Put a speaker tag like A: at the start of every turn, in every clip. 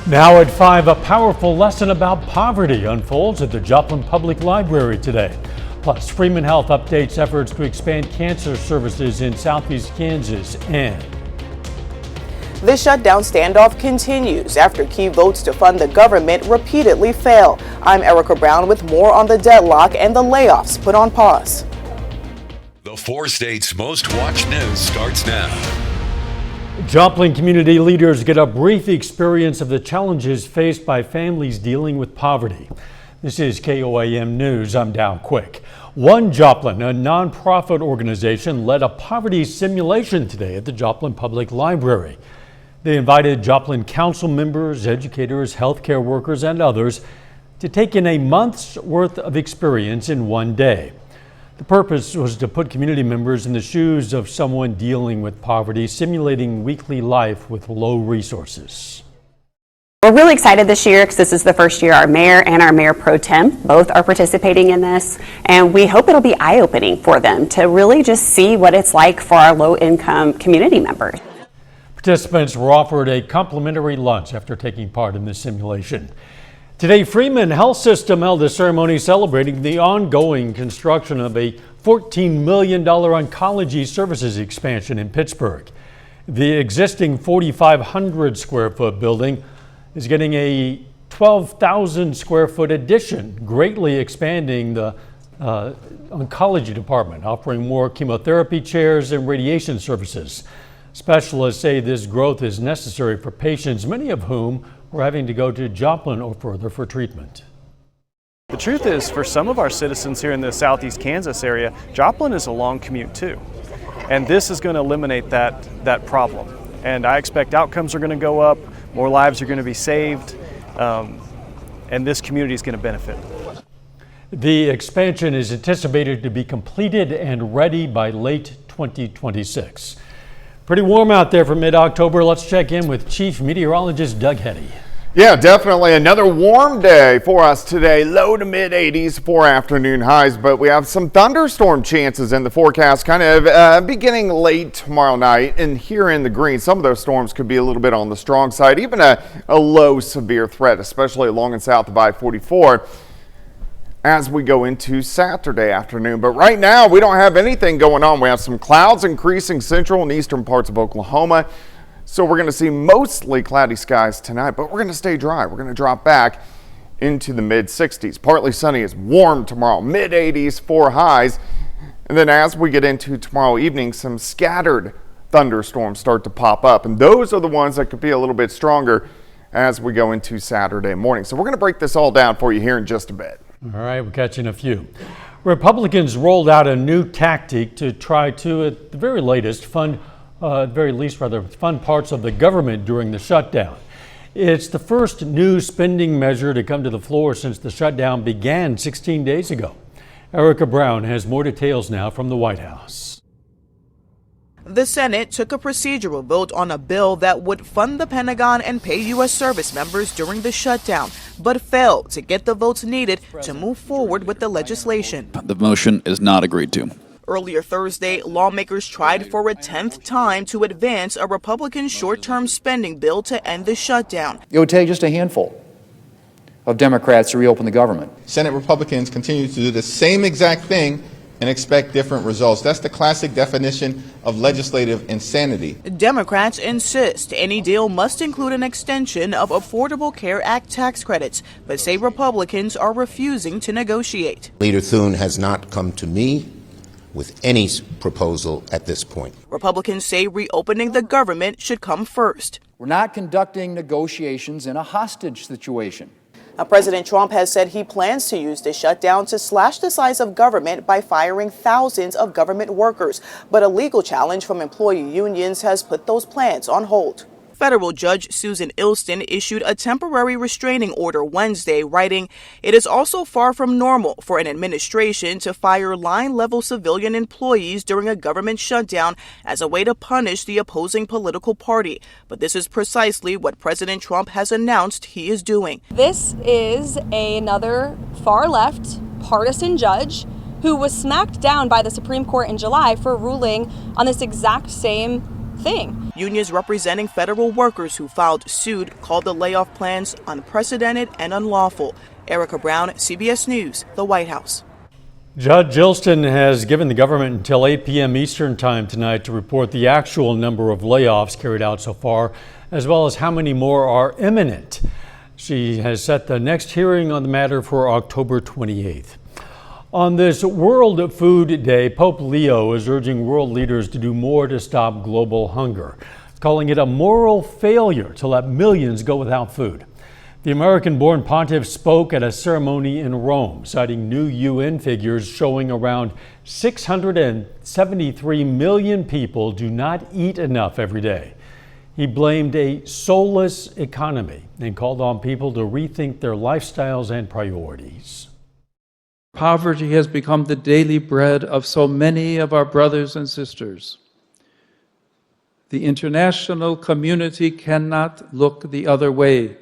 A: Now at 5, a powerful lesson about poverty unfolds at the Joplin Public Library today. Plus, Freeman Health updates efforts to expand cancer services in southeast Kansas, and
B: the shutdown standoff continues after key votes to fund the government repeatedly fail. I'm Erica Brown with more on the deadlock and the layoffs put on pause.
C: The 4 states' most watched news starts now.
A: Joplin community leaders get a brief experience of the challenges faced by families dealing with poverty. This is KOAM News. I'm Dow Quick. One Joplin, a nonprofit organization, led a poverty simulation today at the Joplin Public Library. They invited Joplin council members, educators, healthcare workers, and others to take in a month's worth of experience in one day. The purpose was to put community members in the shoes of someone dealing with poverty, simulating weekly life with low resources.
D: We're really excited this year because this is the first year our mayor and our mayor pro tem both are participating in this, and we hope it'll be eye-opening for them to really just see what it's like for our low-income community members.
A: Participants were offered a complimentary lunch after taking part in this simulation. Today, Freeman Health System held a ceremony celebrating the ongoing construction of a $14 million oncology services expansion in Pittsburgh. The existing 4,500 square foot building is getting a 12,000 square foot addition, greatly expanding the oncology department, offering more chemotherapy chairs and radiation services. Specialists say this growth is necessary for patients, many of whom were having to go to Joplin or further for treatment.
E: The truth is, for some of our citizens here in the southeast Kansas area, Joplin is a long commute too. And this is going to eliminate that problem. And I expect outcomes are going to go up, more lives are going to be saved, and this community is going to benefit.
A: The expansion is anticipated to be completed and ready by late 2026. Pretty warm out there for mid-October. Let's check in with Chief Meteorologist Doug Hetty.
F: Yeah, definitely another warm day for us today. Low to mid 80s for afternoon highs, but we have some thunderstorm chances in the forecast kind of beginning late tomorrow night. And here in the green, some of those storms could be a little bit on the strong side, even a low severe threat, especially along and south of I-44. As we go into Saturday afternoon. But right now, we don't have anything going on. We have some clouds increasing central and eastern parts of Oklahoma. So we're going to see mostly cloudy skies tonight, but we're going to stay dry. We're going to drop back into the mid 60s. Partly sunny is warm tomorrow, mid 80s for highs. And then as we get into tomorrow evening, some scattered thunderstorms start to pop up. And those are the ones that could be a little bit stronger as we go into Saturday morning. So we're going to break this all down for you here in just a bit.
A: All right, we'll catch you in a few. Republicans rolled out a new tactic to try to, at the very least, fund parts of the government during the shutdown. It's the first new spending measure to come to the floor since the shutdown began 16 days ago. Erica Brown has more details now from the White House.
B: The Senate took a procedural vote on a bill that would fund the Pentagon and pay U.S. service members during the shutdown, but failed to get the votes needed to move forward with the legislation.
G: The motion is not agreed to.
B: Earlier Thursday, lawmakers tried for a 10th time to advance a Republican short-term spending bill to end the shutdown.
H: It would take just a handful of Democrats to reopen the government.
I: Senate Republicans continue to do the same exact thing and expect different results. That's the classic definition of legislative insanity.
B: Democrats insist any deal must include an extension of Affordable Care Act tax credits, but say Republicans are refusing to negotiate.
J: Leader Thune has not come to me with any proposal at this point.
B: Republicans say reopening the government should come first.
H: We're not conducting negotiations in a hostage situation.
B: Now, President Trump has said he plans to use the shutdown to slash the size of government by firing thousands of government workers. But a legal challenge from employee unions has put those plans on hold. Federal Judge Susan Ilston issued a temporary restraining order Wednesday, writing, "It is also far from normal for an administration to fire line-level civilian employees during a government shutdown as a way to punish the opposing political party. But this is precisely what President Trump has announced he is doing."
K: This is another far-left partisan judge who was smacked down by the Supreme Court in July for ruling on this exact same thing.
B: Unions representing federal workers who filed suit called the layoff plans unprecedented and unlawful. Erica Brown, CBS News, the White House.
A: Judge Ilston has given the government until 8 p.m. Eastern time tonight to report the actual number of layoffs carried out so far, as well as how many more are imminent. She has set the next hearing on the matter for October 28th. On this World Food Day, Pope Leo is urging world leaders to do more to stop global hunger, calling it a moral failure to let millions go without food. The American-born pontiff spoke at a ceremony in Rome, citing new UN figures showing around 673 million people do not eat enough every day. He blamed a soulless economy and called on people to rethink their lifestyles and priorities.
L: Poverty has become the daily bread of so many of our brothers and sisters. The international community cannot look the other way.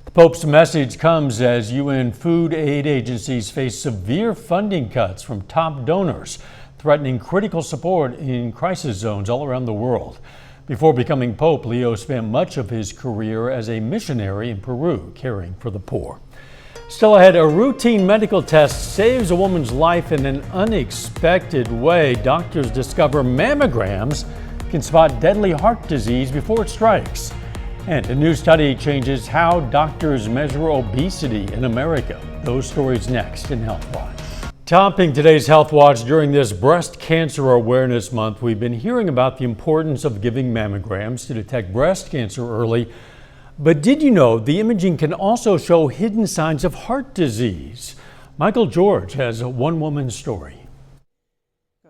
A: The Pope's message comes as UN food aid agencies face severe funding cuts from top donors, threatening critical support in crisis zones all around the world. Before becoming Pope, Leo spent much of his career as a missionary in Peru, caring for the poor. Still ahead, a routine medical test saves a woman's life in an unexpected way. Doctors discover mammograms can spot deadly heart disease before it strikes. And a new study changes how doctors measure obesity in America. Those stories next in Health Watch. Topping today's Health Watch during this Breast Cancer Awareness Month, we've been hearing about the importance of giving mammograms to detect breast cancer early. But did you know the imaging can also show hidden signs of heart disease? Michael George has a one-woman story.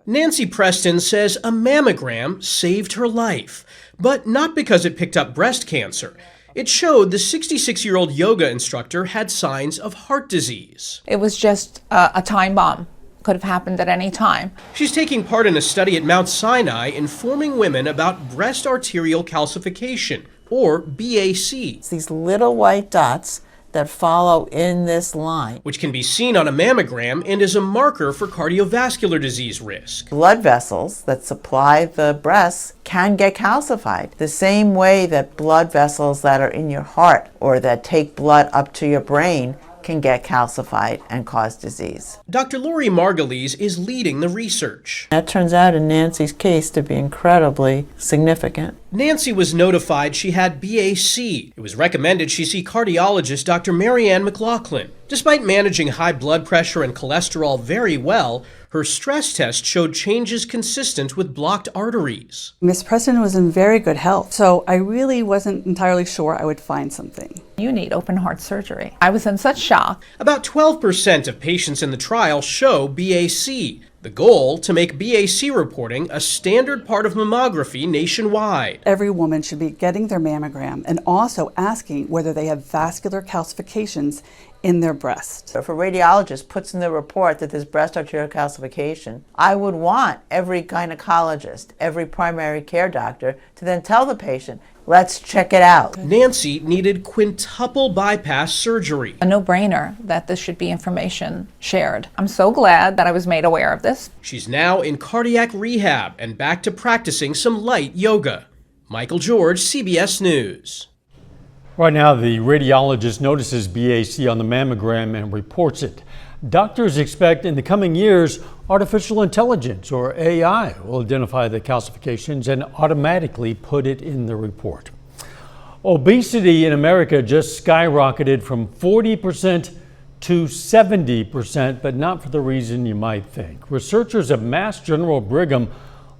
M: Nancy Preston says a mammogram saved her life, but not because it picked up breast cancer. It showed the 66-year-old yoga instructor had signs of heart disease.
N: It was just a time bomb. Could have happened at any time.
M: She's taking part in a study at Mount Sinai informing women about breast arterial calcification, or BAC.
O: It's these little white dots that follow in this line,
M: which can be seen on a mammogram and is a marker for cardiovascular disease risk.
O: Blood vessels that supply the breasts can get calcified, the same way that blood vessels that are in your heart or that take blood up to your brain can get calcified and cause disease.
M: Dr. Lori Margulies is leading the research.
O: That turns out in Nancy's case to be incredibly significant.
M: Nancy was notified she had BAC. It was recommended she see cardiologist Dr. Marianne McLaughlin. Despite managing high blood pressure and cholesterol very well, her stress test showed changes consistent with blocked arteries.
P: Miss Preston was in very good health, so I really wasn't entirely sure I would find something.
N: You need open heart surgery. I was in such shock.
M: About 12% of patients in the trial show BAC. The goal, to make BAC reporting a standard part of mammography nationwide.
P: Every woman should be getting their mammogram and also asking whether they have vascular calcifications in their breast.
O: If a radiologist puts in the report that there's breast arterial calcification, I would want every gynecologist, every primary care doctor to then tell the patient, let's check it out.
M: Nancy needed quintuple bypass surgery.
N: A no-brainer that this should be information shared. I'm so glad that I was made aware of this.
M: She's now in cardiac rehab and back to practicing some light yoga. Michael George, CBS News.
A: Right now, the radiologist notices BAC on the mammogram and reports it. Doctors expect in the coming years, artificial intelligence, or AI, will identify the calcifications and automatically put it in the report. Obesity in America just skyrocketed from 40% to 70%, but not for the reason you might think. Researchers at Mass General Brigham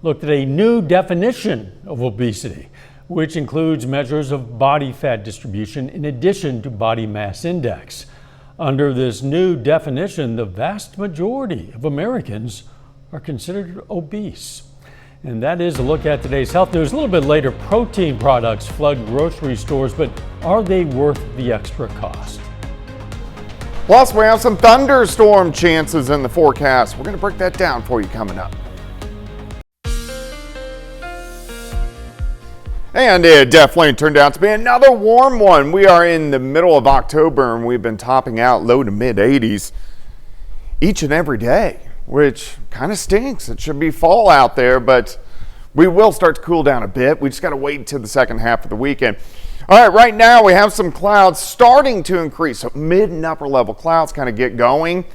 A: looked at a new definition of obesity, which includes measures of body fat distribution in addition to body mass index. Under this new definition, the vast majority of Americans are considered obese. And that is a look at today's health news. A little bit later, protein products flood grocery stores, but are they worth the extra cost?
F: Plus, we have some thunderstorm chances in the forecast. We're going to break that down for you coming up. And it definitely turned out to be another warm one. We are in the middle of October and we've been topping out low to mid 80s each and every day, which kind of stinks. It should be fall out there, but We will start to cool down a bit. We just got to wait until the second half of the weekend. All right, right now we have some clouds starting to increase. So mid and upper level clouds kind of get going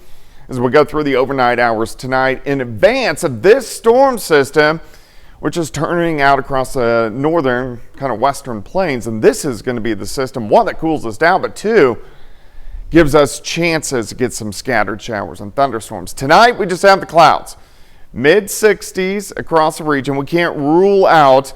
F: as we go through the overnight hours tonight in advance of this storm system, which is turning out across the northern kind of western plains. And this is going to be the system, one, that cools us down, but two, gives us chances to get some scattered showers and thunderstorms. Tonight, we just have the clouds. Mid 60s across the region. We can't rule out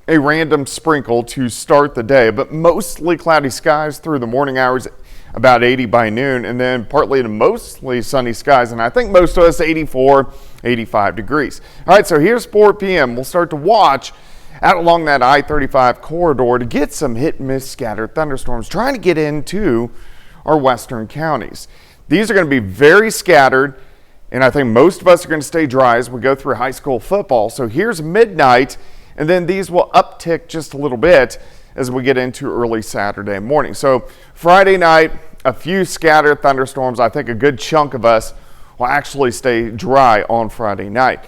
F: a random sprinkle to start the day, but mostly cloudy skies through the morning hours, about 80 by noon, and then partly to mostly sunny skies, and I think most of us 84, 85 degrees. All right, so here's 4 p.m. We'll start to watch out along that I-35 corridor to get some hit and miss scattered thunderstorms trying to get into our western counties. These are going to be very scattered, and I think most of us are going to stay dry as we go through high school football. So here's midnight, and then these will uptick just a little bit as we get into early Saturday morning. So Friday night, a few scattered thunderstorms. I think a good chunk of us will actually stay dry on Friday night.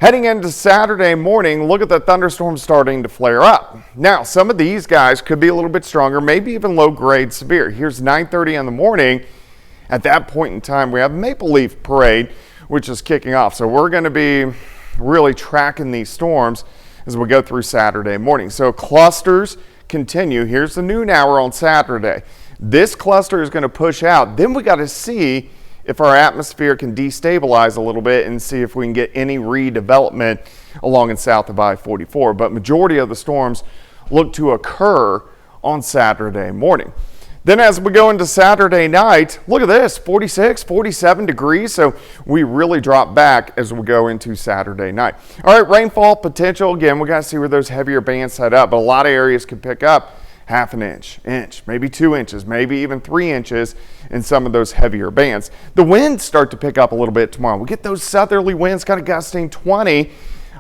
F: Heading into Saturday morning, look at the thunderstorms starting to flare up. Now, some of these guys could be a little bit stronger, maybe even low-grade severe. Here's 9:30 in the morning. At that point in time, we have Maple Leaf Parade, which is kicking off. So we're going to be really tracking these storms as we go through Saturday morning. So clusters continue. Here's the noon hour on Saturday. This cluster is going to push out. Then we got to see if our atmosphere can destabilize a little bit and see if we can get any redevelopment along and south of I-44. But majority of the storms look to occur on Saturday morning. Then as we go into Saturday night, look at this, 46, 47 degrees. So we really drop back as we go into Saturday night. All right, rainfall potential. Again, we got to see where those heavier bands set up, but a lot of areas can pick up half an inch, maybe 2 inches, maybe even 3 inches in some of those heavier bands. The winds start to pick up a little bit tomorrow. We get those southerly winds kind of gusting 20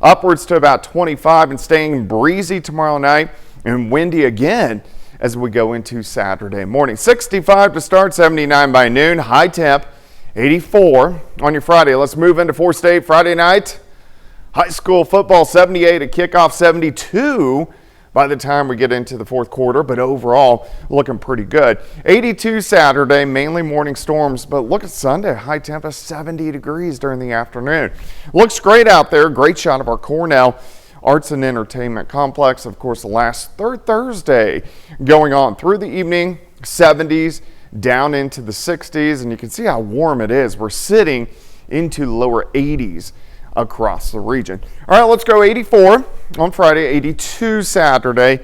F: upwards to about 25 and staying breezy tomorrow night and windy again as we go into Saturday morning. 65 to start, 79 by noon, high temp, 84 on your Friday. Let's move into 4-state Friday night. High school football, 78 at kickoff, 72 by the time we get into the fourth quarter, but overall looking pretty good. 82 Saturday, mainly morning storms, but look at Sunday, high temp of 70 degrees during the afternoon. Looks great out there. Great shot of our Cornell Arts and Entertainment Complex. Of course, the last third Thursday going on through the evening, 70s down into the 60s, and you can see how warm it is. We're sitting into the lower 80s across the region. All right, let's go 84 on Friday, 82 Saturday,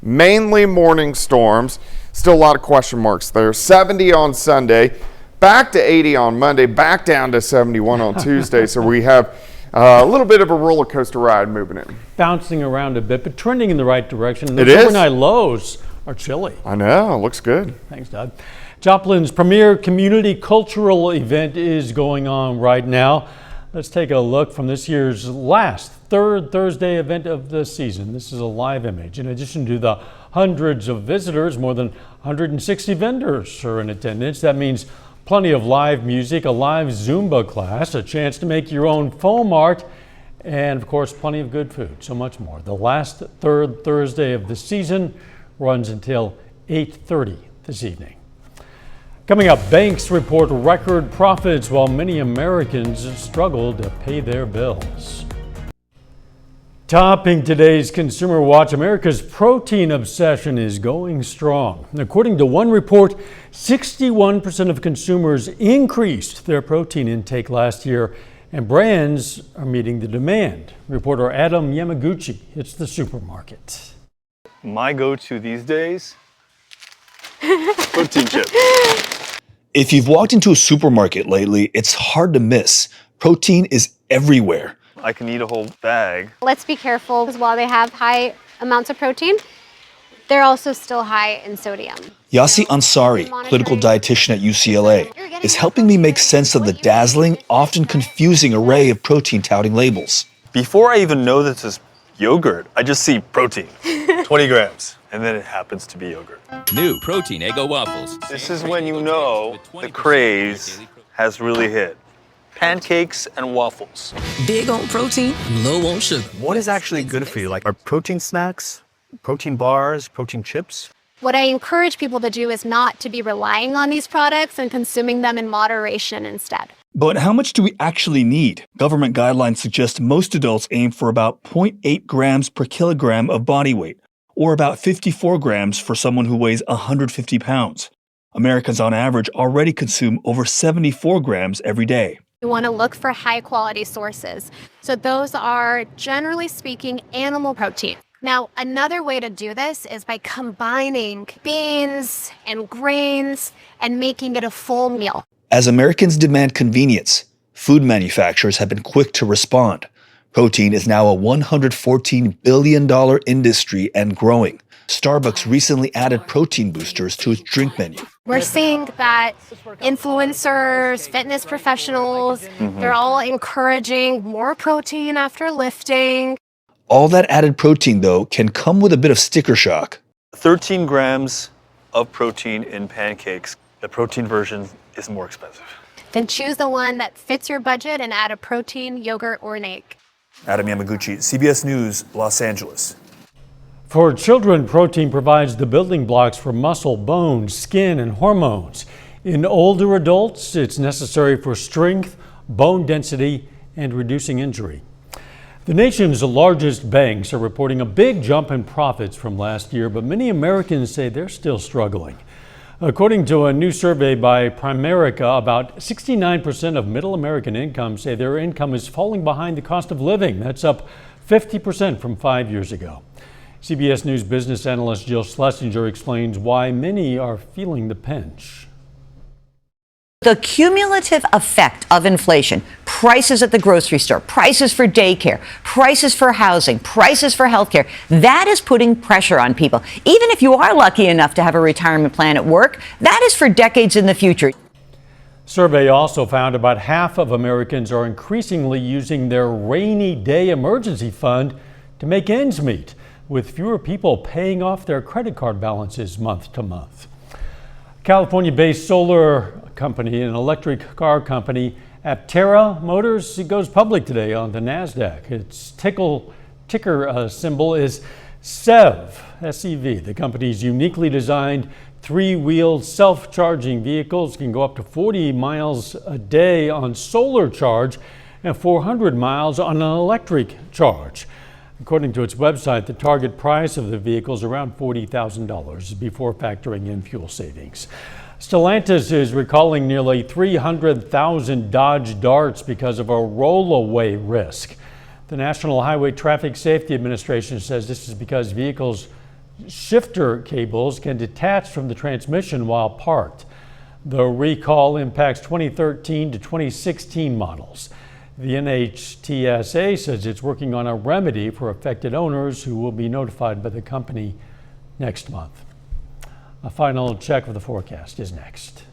F: mainly morning storms. Still a lot of question marks there. 70 on Sunday, back to 80 on Monday, back down to 71 on Tuesday. So we have a little bit of a roller coaster ride moving in.
A: Bouncing around a bit, but trending in the right direction. And
F: it
A: those
F: is.
A: Overnight lows are chilly.
F: I know, looks good.
A: Thanks, Doug. Joplin's premier community cultural event is going on right now. Let's take a look from this year's last third Thursday event of the season. This is a live image. In addition to the hundreds of visitors, more than 160 vendors are in attendance. That means plenty of live music, a live Zumba class, a chance to make your own foam art, and of course, plenty of good food, so much more. The last third Thursday of the season runs until 8:30 this evening. Coming up, banks report record profits while many Americans struggle to pay their bills. Topping today's Consumer Watch, America's protein obsession is going strong. According to one report, 61% of consumers increased their protein intake last year, and brands are meeting the demand. Reporter Adam Yamaguchi hits the supermarket.
Q: My go-to these days, protein chips.
R: If you've walked into a supermarket lately, it's hard to miss. Protein is everywhere.
Q: I can eat a whole bag.
S: Let's be careful because while they have high amounts of protein, they're also still high in sodium.
R: Yassi Ansari, clinical dietitian at UCLA, is helping me make sense of the dazzling, often confusing array of protein touting labels.
Q: Before I even know this is yogurt, I just see protein, 20 grams, and then it happens to be yogurt.
T: New protein Eggo waffles.
Q: This is when you know the craze has really hit. pancakes, and waffles.
T: Big on protein, low on sugar.
Q: What is actually good for you? Like, are protein snacks, protein bars, protein chips?
S: What I encourage people to do is not to be relying on these products and consuming them in moderation instead.
R: But how much do we actually need? Government guidelines suggest most adults aim for about 0.8 grams per kilogram of body weight, or about 54 grams for someone who weighs 150 pounds. Americans on average already consume over 74 grams every day.
S: We want to look for high quality sources. So those are, generally speaking, animal protein. Now, another way to do this is by combining beans and grains and making it a full meal.
R: As Americans demand convenience, food manufacturers have been quick to respond. Protein is now a $114 billion industry and growing. Starbucks recently added protein boosters to its drink menu.
S: We're seeing that influencers, fitness professionals, they're all encouraging more protein after lifting.
R: All that added protein, though, can come with a bit of sticker shock.
Q: 13 grams of protein in pancakes. The protein version is more expensive.
S: Then choose the one that fits your budget and add a protein, yogurt, or an egg.
Q: Adam Yamaguchi, CBS News, Los Angeles.
A: For children, protein provides the building blocks for muscle, bone, skin, and hormones. In older adults, it's necessary for strength, bone density, and reducing injury. The nation's largest banks are reporting a big jump in profits from last year, but many Americans say they're still struggling. According to a new survey by Primerica, about 69% of middle American income say their income is falling behind the cost of living. That's up 50% from 5 years ago. CBS News business analyst Jill Schlesinger explains why many are feeling the pinch.
U: The cumulative effect of inflation, prices at the grocery store, prices for daycare, prices for housing, prices for healthcare, that is putting pressure on people. Even if you are lucky enough to have a retirement plan at work, that is for decades in the future.
A: Survey also found about half of Americans are increasingly using their rainy day emergency fund to make ends meet, with fewer people paying off their credit card balances month to month. California-based solar company and electric car company Aptera Motors goes public today on the NASDAQ. Its ticker symbol is SEV, S-E-V. The company's uniquely designed three-wheeled self-charging vehicles can go up to 40 miles a day on solar charge and 400 miles on an electric charge. According to its website, the target price of the vehicle is around $40,000 before factoring in fuel savings. Stellantis is recalling nearly 300,000 Dodge Darts because of a rollaway risk. The National Highway Traffic Safety Administration says this is because vehicles' shifter cables can detach from the transmission while parked. The recall impacts 2013 to 2016 models. The NHTSA says it's working on a remedy for affected owners who will be notified by the company next month. A final check of the forecast is next.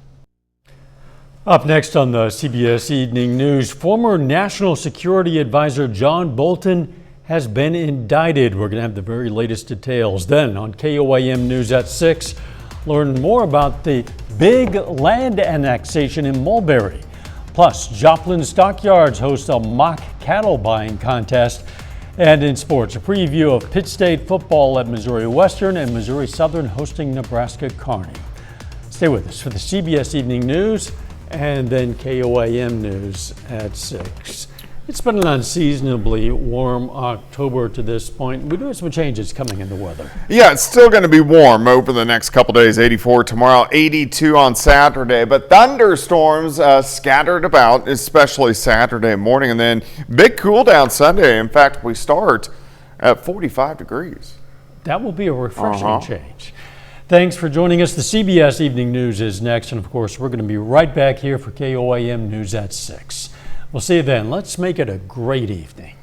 A: Up next on the CBS Evening News, former National Security Advisor John Bolton has been indicted. We're going to have the very latest details. Then on KOAM News at 6, learn more about the big land annexation in Mulberry. Plus, Joplin Stockyards hosts a mock cattle buying contest. And in sports, a preview of Pitt State football at Missouri Western and Missouri Southern hosting Nebraska Kearney. Stay with us for the CBS Evening News and then KOAM News at 6. It's been an unseasonably warm October to this point. We do have some changes coming in the weather.
F: Yeah, it's still going to be warm over the next couple days. 84 tomorrow, 82 on Saturday. But thunderstorms scattered about, especially Saturday morning. And then big cool down Sunday. In fact, we start at 45 degrees.
A: That will be a refreshing change. Thanks for joining us. The CBS Evening News is next. And of course, we're going to be right back here for KOAM News at 6. We'll see you then. Let's make it a great evening.